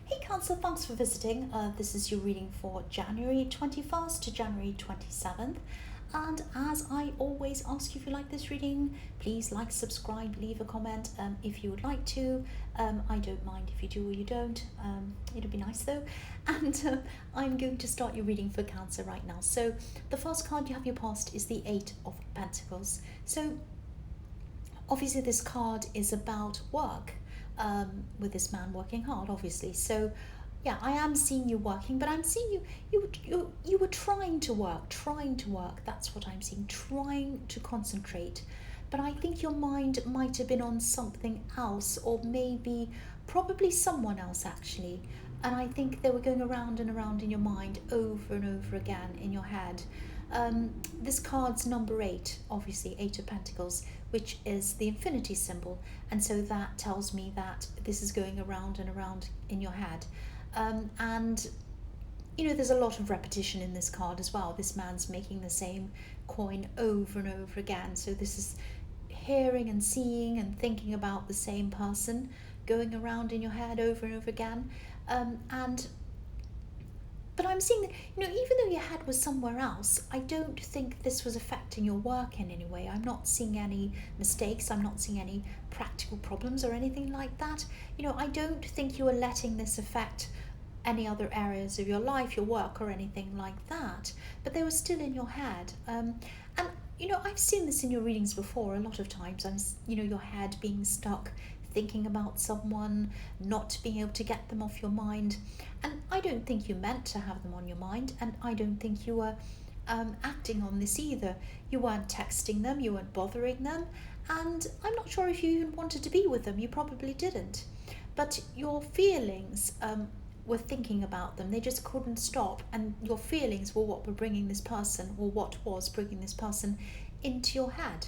Hey Cancer, thanks for visiting. This is your reading for January 21st to January 27th. And as I always ask you, if you like this reading, please like, subscribe, leave a comment if you would like to. I don't mind if you do or you don't. It'll be nice though. And I'm going to start your reading for Cancer right now. So the first card you have your past is the Eight of Pentacles. So obviously this card is about work. With this man working hard, obviously. So yeah, I am seeing you working, but I'm seeing you were trying to work. That's what I'm seeing, trying to concentrate. But I think your mind might have been on something else, or maybe probably someone else actually. And I think they were going around and around in your mind over and over again in your head. This card's number 8, obviously 8 of Pentacles, which is the infinity symbol, and so that tells me that this is going around and around in your head. And you know, there's a lot of repetition in this card as well. This man's making the same coin over and over again, so this is hearing and seeing and thinking about the same person going around in your head over and over again. But I'm seeing that, you know, even though your head was somewhere else, I don't think this was affecting your work in any way. I'm not seeing any mistakes. I'm not seeing any practical problems or anything like that. You know, I don't think you were letting this affect any other areas of your life, your work or anything like that. But they were still in your head. And, you know, I've seen this in your readings before a lot of times. Your head being stuck, thinking about someone, not being able to get them off your mind. And I don't think you meant to have them on your mind, and I don't think you were acting on this either. You weren't texting them, you weren't bothering them, and I'm not sure if you even wanted to be with them. You probably didn't. But your feelings were thinking about them. They just couldn't stop, and your feelings were what were bringing this person, or what was bringing this person into your head.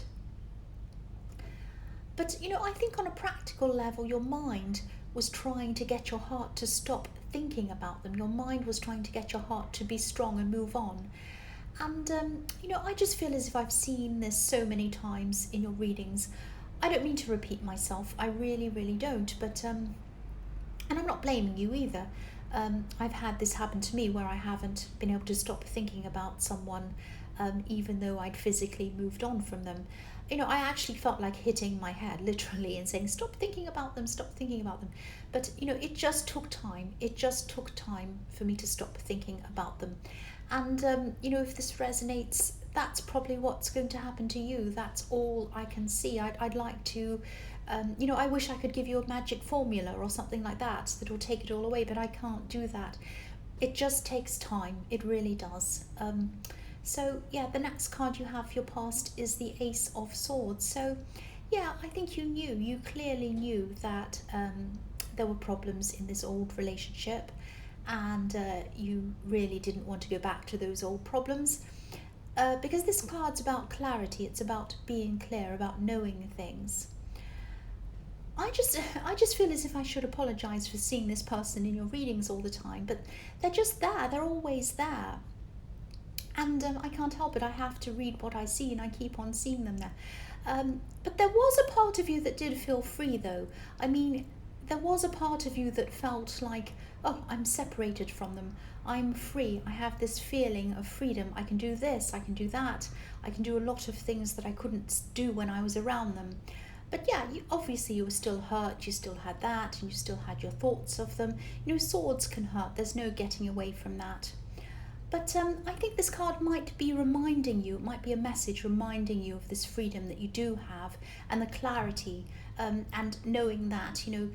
But, you know, I think on a practical level, your mind was trying to get your heart to stop thinking about them. Your mind was trying to get your heart to be strong and move on. And, you know, I just feel as if I've seen this so many times in your readings. I don't mean to repeat myself. I really, really don't. But, and I'm not blaming you either. I've had this happen to me where I haven't been able to stop thinking about someone, even though I'd physically moved on from them. You know, I actually felt like hitting my head literally and saying, stop thinking about them. But, you know, it just took time. It just took time for me to stop thinking about them. And, you know, if this resonates, that's probably what's going to happen to you. That's all I can see. I'd like to, you know, I wish I could give you a magic formula or something like that will take it all away, but I can't do that. It just takes time. It really does. So, yeah, the next card you have for your past is the Ace of Swords. So, yeah, I think you clearly knew that there were problems in this old relationship, and you really didn't want to go back to those old problems. Because this card's about clarity. It's about being clear, about knowing things. I just feel as if I should apologise for seeing this person in your readings all the time, but they're just there. They're always there. And I can't help it. I have to read what I see, and I keep on seeing them there. But there was a part of you that did feel free, though. I mean, there was a part of you that felt like, oh, I'm separated from them. I'm free. I have this feeling of freedom. I can do this. I can do that. I can do a lot of things that I couldn't do when I was around them. But yeah, obviously you were still hurt. You still had that, and you still had your thoughts of them. You know, swords can hurt. There's no getting away from that. But I think this card might be reminding you, it might be a message reminding you of this freedom that you do have, and the clarity, and knowing that, you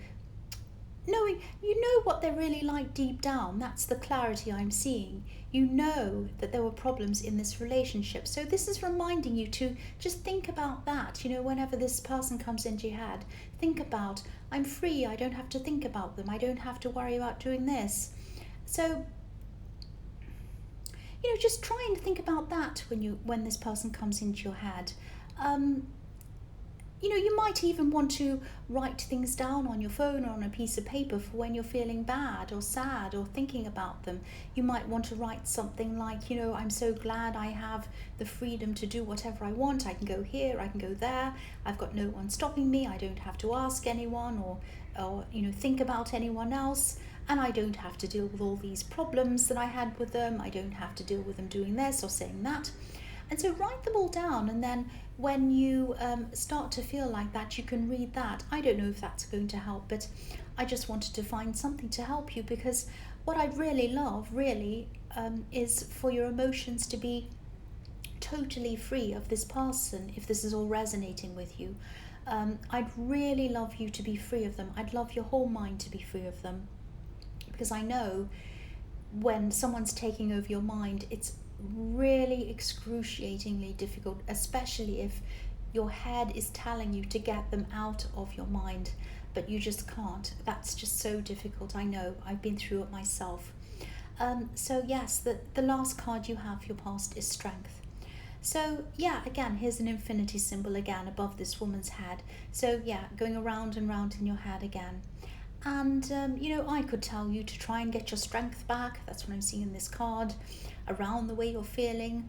know what they're really like deep down. That's the clarity I'm seeing. You know that there were problems in this relationship. So this is reminding you to just think about that. You know, whenever this person comes into your head, think about, I'm free. I don't have to think about them. I don't have to worry about doing this. So, you know, just try and think about that when this person comes into your head. You know, you might even want to write things down on your phone or on a piece of paper for when you're feeling bad or sad or thinking about them. You might want to write something like, you know, I'm so glad I have the freedom to do whatever I want. I can go here, I can go there. I've got no one stopping me. I don't have to ask anyone, or think about anyone else, and I don't have to deal with all these problems that I had with them. I don't have to deal with them doing this or saying that. And so write them all down, and then when you start to feel like that, you can read that. I don't know if that's going to help, but I just wanted to find something to help you, because what I'd really love, is for your emotions to be totally free of this person, if this is all resonating with you. I'd really love you to be free of them. I'd love your whole mind to be free of them, because I know when someone's taking over your mind, it's really excruciatingly difficult, especially if your head is telling you to get them out of your mind, but you just can't. That's just so difficult. I know, I've been through it myself. So yes, the last card you have, your past, is strength. So yeah, again, here's an infinity symbol again above this woman's head. So yeah, going around and round in your head again. And I could tell you to try and get your strength back. That's what I'm seeing in this card, around the way you're feeling,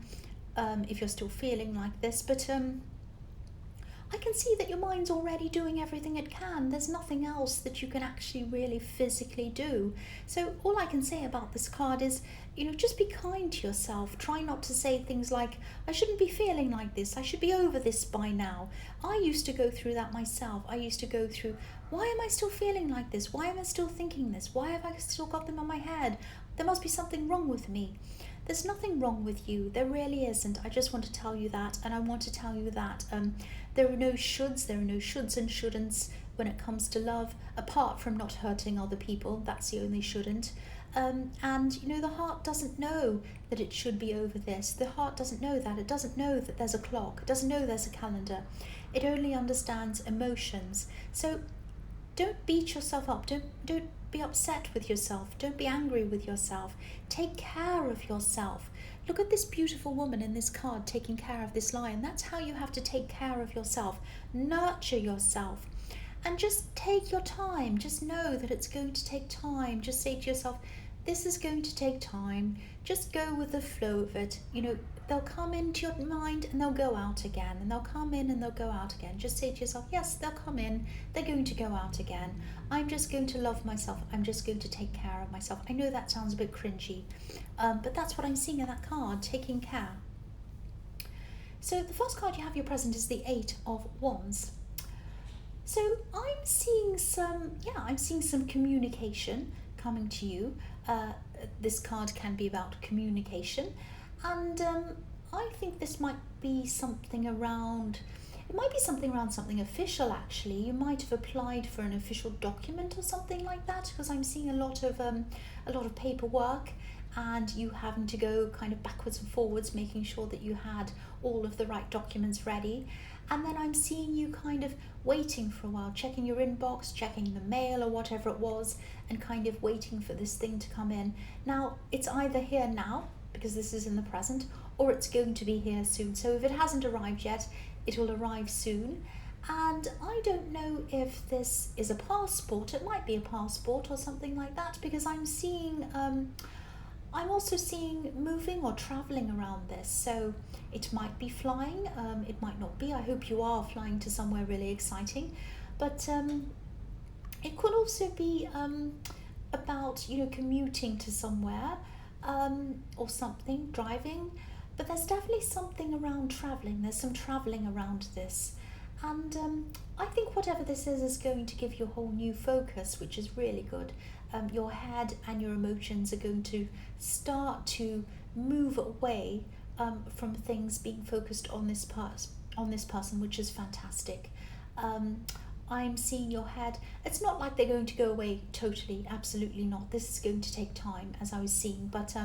if you're still feeling like this. But I can see that your mind's already doing everything it can. There's nothing else that you can actually really physically do. So all I can say about this card is, just be kind to yourself. Try not to say things like, I shouldn't be feeling like this. I should be over this by now. I used to go through that myself. I used to go through, why am I still feeling like this? Why am I still thinking this? Why have I still got them in my head? There must be something wrong with me. There's nothing wrong with you. There really isn't. I just want to tell you that. And I want to tell you that there are no shoulds. There are no shoulds and shouldn'ts when it comes to love, apart from not hurting other people. That's the only shouldn't. And the heart doesn't know that it should be over this. The heart doesn't know that. It doesn't know that there's a clock. It doesn't know there's a calendar. It only understands emotions. So don't beat yourself up. Don't be upset with yourself. Don't be angry with yourself. Take care of yourself. Look at this beautiful woman in this card taking care of this lion. That's how you have to take care of yourself. Nurture yourself. And just take your time. Just know that it's going to take time. Just say to yourself, this is going to take time. Just go with the flow of it. They'll come into your mind and they'll go out again. And they'll come in and they'll go out again. Just say to yourself, yes, they'll come in. They're going to go out again. I'm just going to love myself. I'm just going to take care of myself. I know that sounds a bit cringy, but that's what I'm seeing in that card, taking care. So the first card you have your present is the 8 of Wands. So I'm seeing some communication coming to you. This card can be about communication, and I think this might be something around. It might be something around something official. Actually, you might have applied for an official document or something like that, because I'm seeing a lot of paperwork, and you having to go kind of backwards and forwards, making sure that you had all of the right documents ready. And then I'm seeing you kind of waiting for a while, checking your inbox, checking the mail or whatever it was, and kind of waiting for this thing to come in. Now, it's either here now, because this is in the present, or it's going to be here soon. So if it hasn't arrived yet, it will arrive soon. And I don't know if this is a passport. It might be a passport or something like that, because I'm also seeing moving or traveling around this. So it might be flying, it might not be. I hope you are flying to somewhere really exciting. But it could also be about, commuting to somewhere or something, driving. But there's definitely something around traveling. There's some traveling around this. And I think whatever this is going to give you a whole new focus, which is really good. Your head and your emotions are going to start to move away from things being focused on this person, which is fantastic. I'm seeing your head. It's not like they're going to go away totally, absolutely not. This is going to take time, as I was seeing, but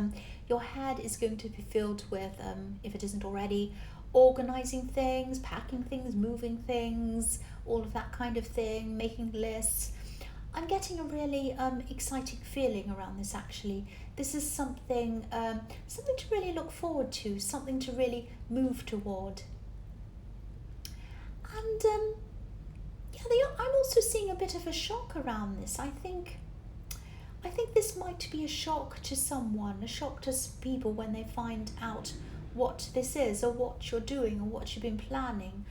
your head is going to be filled with, if it isn't already, organizing things, packing things, moving things, all of that kind of thing, making lists. I'm getting a really exciting feeling around this, actually. This is something to really look forward to, something to really move toward. And I'm also seeing a bit of a shock around this. I think this might be a shock to someone, a shock to people when they find out what this is, or what you're doing, or what you've been planning.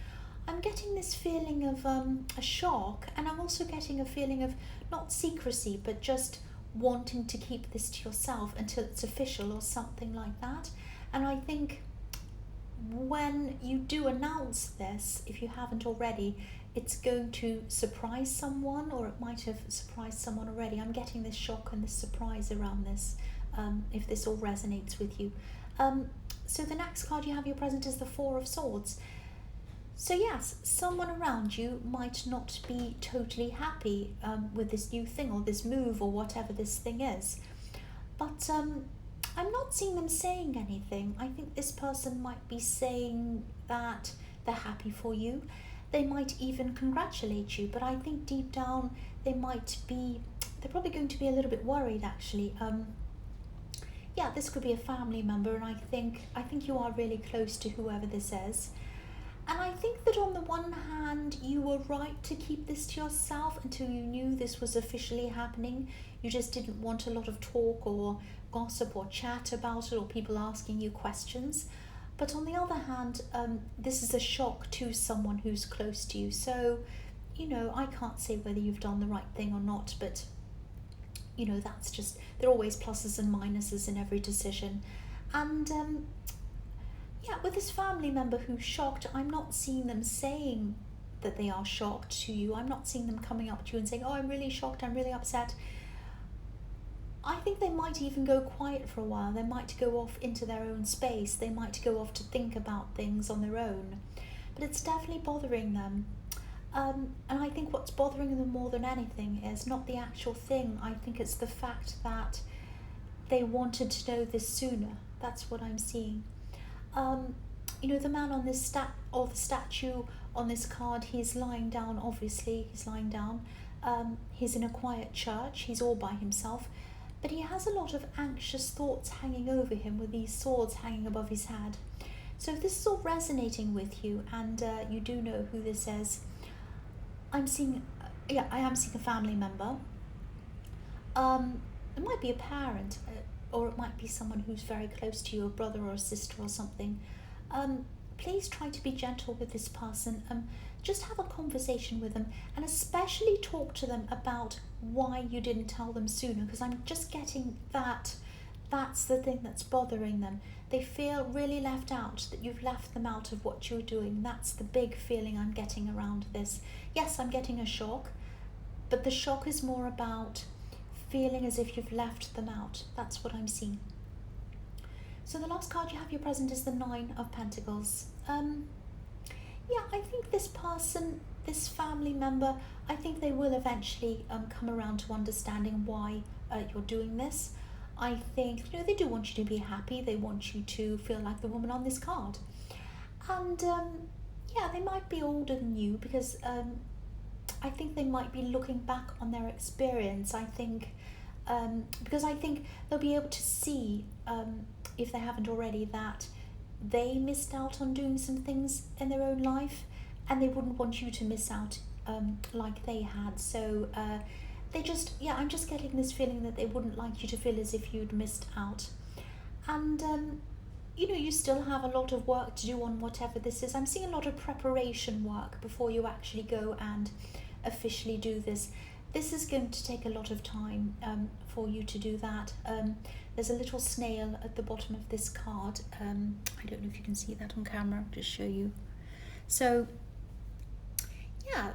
I'm getting this feeling of a shock, and I'm also getting a feeling of not secrecy, but just wanting to keep this to yourself until it's official or something like that. And I think when you do announce this, if you haven't already, it's going to surprise someone, or it might have surprised someone already. I'm getting this shock and this surprise around this, if this all resonates with you. So the next card you have your present is the Four of Swords. So yes, someone around you might not be totally happy with this new thing or this move or whatever this thing is. But I'm not seeing them saying anything. I think this person might be saying that they're happy for you. They might even congratulate you, but I think deep down they're probably going to be a little bit worried actually. Yeah, this could be a family member, and I think you are really close to whoever this is. And I think that on the one hand, you were right to keep this to yourself until you knew this was officially happening. You just didn't want a lot of talk or gossip or chat about it, or people asking you questions. But on the other hand, this is a shock to someone who's close to you. So, I can't say whether you've done the right thing or not, but, that's just, there are always pluses and minuses in every decision. And, with this family member who's shocked, I'm not seeing them saying that they are shocked to you. I'm not seeing them coming up to you and saying, oh, I'm really shocked, I'm really upset. I think they might even go quiet for a while. They might go off into their own space. They might go off to think about things on their own. But it's definitely bothering them. And I think what's bothering them more than anything is not the actual thing. I think it's the fact that they wanted to know this sooner. That's what I'm seeing. The man on this the statue on this card, he's lying down, obviously, he's lying down. He's in a quiet church, he's all by himself, but he has a lot of anxious thoughts hanging over him with these swords hanging above his head. So if this is all resonating with you, and you do know who this is, I am seeing a family member. It might be a parent, or it might be someone who's very close to you, a brother or a sister or something. Please try to be gentle with this person. Just have a conversation with them, and especially talk to them about why you didn't tell them sooner, because I'm just getting that's the thing that's bothering them. They feel really left out, that you've left them out of what you're doing. That's the big feeling I'm getting around this. Yes, I'm getting a shock, but the shock is more about feeling as if you've left them out. That's what I'm seeing. So the last card you have your present is the Nine of Pentacles. I think this person, this family member, I think they will eventually come around to understanding why you're doing this. I think they do want you to be happy. They want you to feel like the woman on this card. And they might be older than you, because I think they might be looking back on their experience. I think because I think they'll be able to see, if they haven't already, that they missed out on doing some things in their own life, and they wouldn't want you to miss out like they had. So I'm just getting this feeling that they wouldn't like you to feel as if you'd missed out. And you still have a lot of work to do on whatever this is. I'm seeing a lot of preparation work before you actually go and officially do this. This is going to take a lot of time for you to do that. There's a little snail at the bottom of this card. I don't know if you can see that on camera. I'll just show you. So,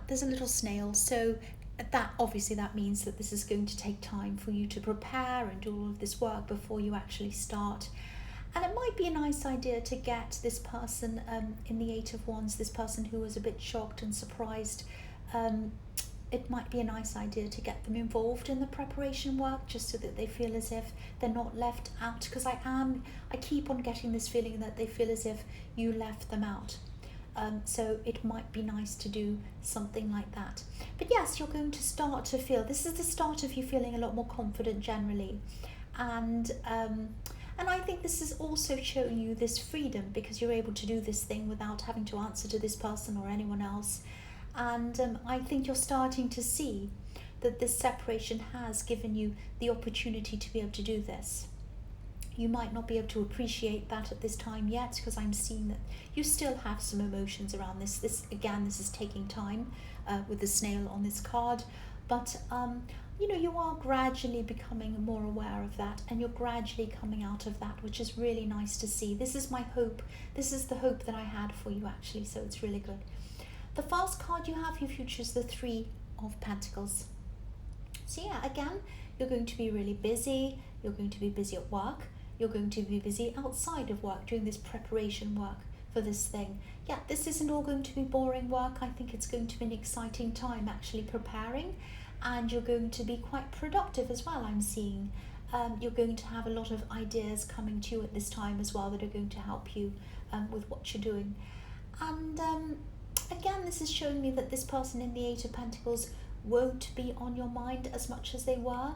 there's a little snail. So that means that this is going to take time for you to prepare and do all of this work before you actually start. And it might be a nice idea to get this person in the Eight of Wands, this person who was a bit shocked and surprised. It might be a nice idea to get them involved in the preparation work, just so that they feel as if they're not left out, because I keep on getting this feeling that they feel as if you left them out. So it might be nice to do something like that. But yes, you're going to start to feel, this is the start of you feeling a lot more confident generally. And I think this is also showing you this freedom, because you're able to do this thing without having to answer to this person or anyone else. And I think you're starting to see that this separation has given you the opportunity to be able to do this. You might not be able to appreciate that at this time yet, because I'm seeing that you still have some emotions around this. This is taking time with the snail on this card, but you are gradually becoming more aware of that, and you're gradually coming out of that, which is really nice to see. This is my hope. This is the hope that I had for you, actually, so it's really good. The first card you have, your future, is the Three of Pentacles. So yeah, again, you're going to be really busy. You're going to be busy at work. You're going to be busy outside of work doing this preparation work for this thing. Yeah, this isn't all going to be boring work. I think it's going to be an exciting time actually preparing, and you're going to be quite productive as well, I'm seeing. You're going to have a lot of ideas coming to you at this time as well that are going to help you with what you're doing. And again, this is showing me that this person in the Eight of Pentacles won't be on your mind as much as they were.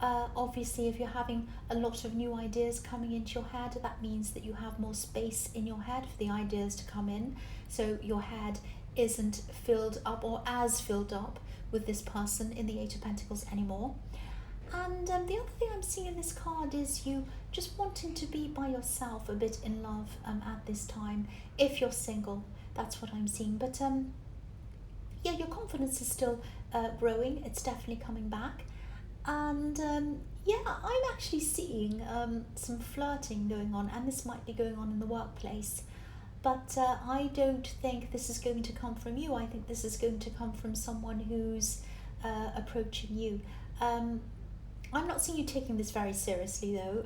Obviously, if you're having a lot of new ideas coming into your head, that means that you have more space in your head for the ideas to come in. So your head isn't filled up or as filled up with this person in the Eight of Pentacles anymore. And the other thing I'm seeing in this card is you just wanting to be by yourself, a bit in love at this time. If you're single, that's what I'm seeing. But yeah, your confidence is still growing. It's definitely coming back. And yeah, I'm actually seeing some flirting going on, and this might be going on in the workplace. But I don't think this is going to come from you. I think this is going to come from someone who's approaching you. I'm not seeing you taking this very seriously though.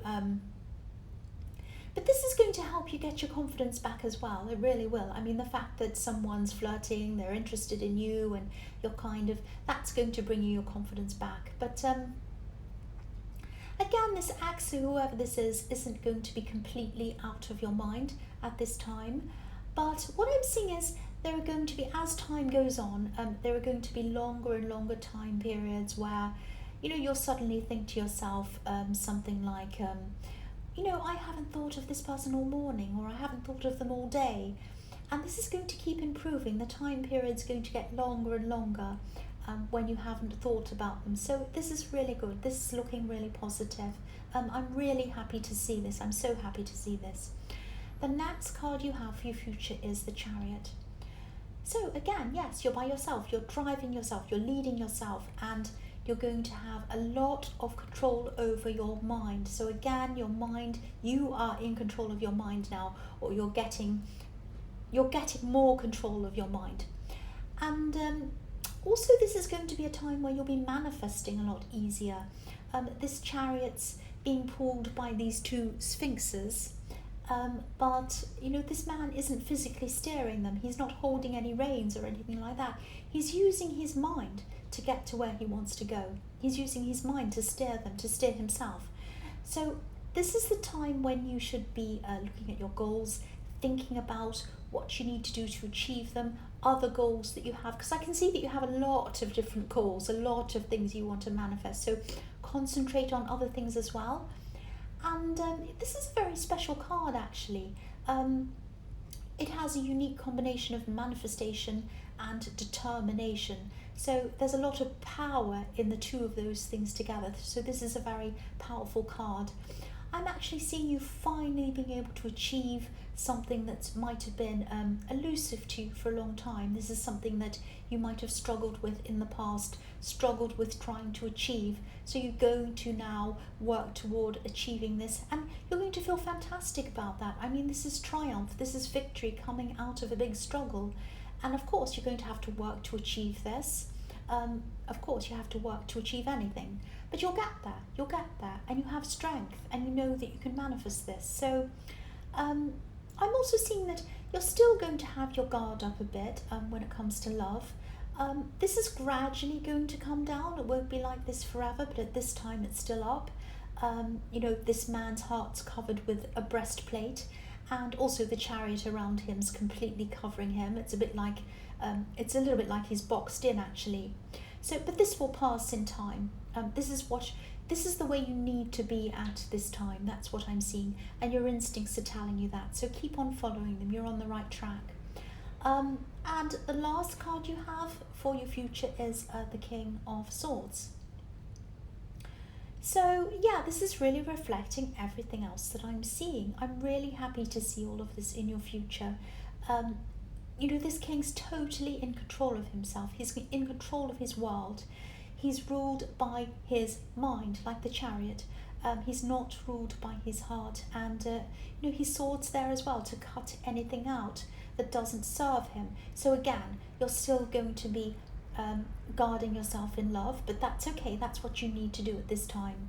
But this is going to help you get your confidence back as well. It really will. I mean, the fact that someone's flirting, they're interested in you, and you're that's going to bring you your confidence back. But again, this ex, whoever this is, isn't going to be completely out of your mind at this time. But what I'm seeing is there are going to be, as time goes on, there are going to be longer and longer time periods where, you'll suddenly think to yourself something like, I haven't thought of this person all morning, or I haven't thought of them all day. And this is going to keep improving. The time period's going to get longer and longer when you haven't thought about them. So this is really good. This is looking really positive. I'm really happy to see this. I'm so happy to see this. The next card you have for your future is the Chariot. So again, yes, you're by yourself. You're driving yourself. You're leading yourself. And you're going to have a lot of control over your mind. So again, your mind, you are in control of your mind now, or you're getting more control of your mind. And also, this is going to be a time where you'll be manifesting a lot easier. This Chariot's being pulled by these two sphinxes, but this man isn't physically steering them. He's not holding any reins or anything like that. He's using his mind to get to where he wants to go. He's using his mind to steer them, to steer himself. So this is the time when you should be looking at your goals, thinking about what you need to do to achieve them, other goals that you have, because I can see that you have a lot of different goals, a lot of things you want to manifest. So concentrate on other things as well. And this is a very special card, actually. It has a unique combination of manifestation and determination. So there's a lot of power in the two of those things together. So this is a very powerful card. I'm actually seeing you finally being able to achieve something that might have been elusive to you for a long time. This is something that you might have struggled with in the past, struggled with trying to achieve. So you're going to now work toward achieving this, and you're going to feel fantastic about that. I mean, this is triumph, this is victory coming out of a big struggle. And of course, you're going to have to work to achieve this. Of course, you have to work to achieve anything, but you'll get there, and you have strength, and you know that you can manifest this. So I'm also seeing that you're still going to have your guard up a bit when it comes to love. This is gradually going to come down. It won't be like this forever, but at this time it's still up. This man's heart's covered with a breastplate, and also the Chariot around him's completely covering him. It's a little bit like he's boxed in, actually. So, but this will pass in time. This is the way you need to be at this time. That's what I'm seeing, and your instincts are telling you that. So keep on following them. You're on the right track. And the last card you have for your future is the King of Swords. So yeah, this is really reflecting everything else that I'm seeing. I'm really happy to see all of this in your future. Um, this king's totally in control of himself. He's in control of his world. He's ruled by his mind, like the chariot. He's not ruled by his heart. And, his sword's there as well to cut anything out that doesn't serve him. So again, you're still going to be guarding yourself in love, but that's okay. That's what you need to do at this time.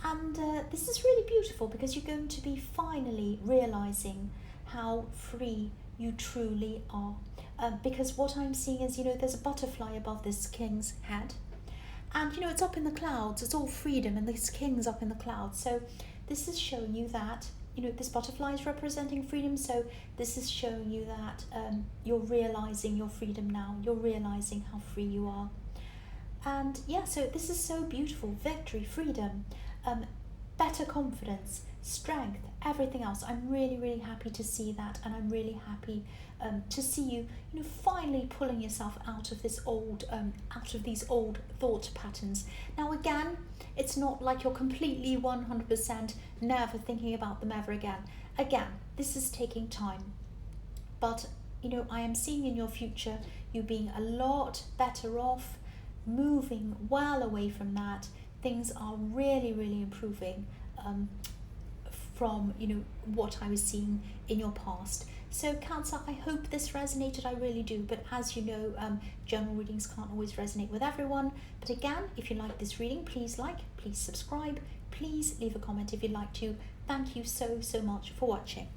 And this is really beautiful because you're going to be finally realizing how free you truly are. Because what I'm seeing is, there's a butterfly above this king's head. And, it's up in the clouds. It's all freedom, and this king's up in the clouds. So this is showing you that, this butterfly is representing freedom. So this is showing you that you're realizing your freedom now. You're realizing how free you are. And yeah, so this is so beautiful. Victory, freedom, better confidence, strength, everything else. I'm really, really happy to see that, and I'm really happy to see you, finally pulling yourself out of this out of these old thought patterns. Now, again, it's not like you're completely 100% never thinking about them ever again. Again, this is taking time, but I am seeing in your future you being a lot better off, moving well away from that. Things are really, really improving from what I was seeing in your past. So Cancer, I hope this resonated. I really do, but as you know, general readings can't always resonate with everyone. But again, if you like this reading, please subscribe, please leave a comment if you'd like to. Thank you so much for watching.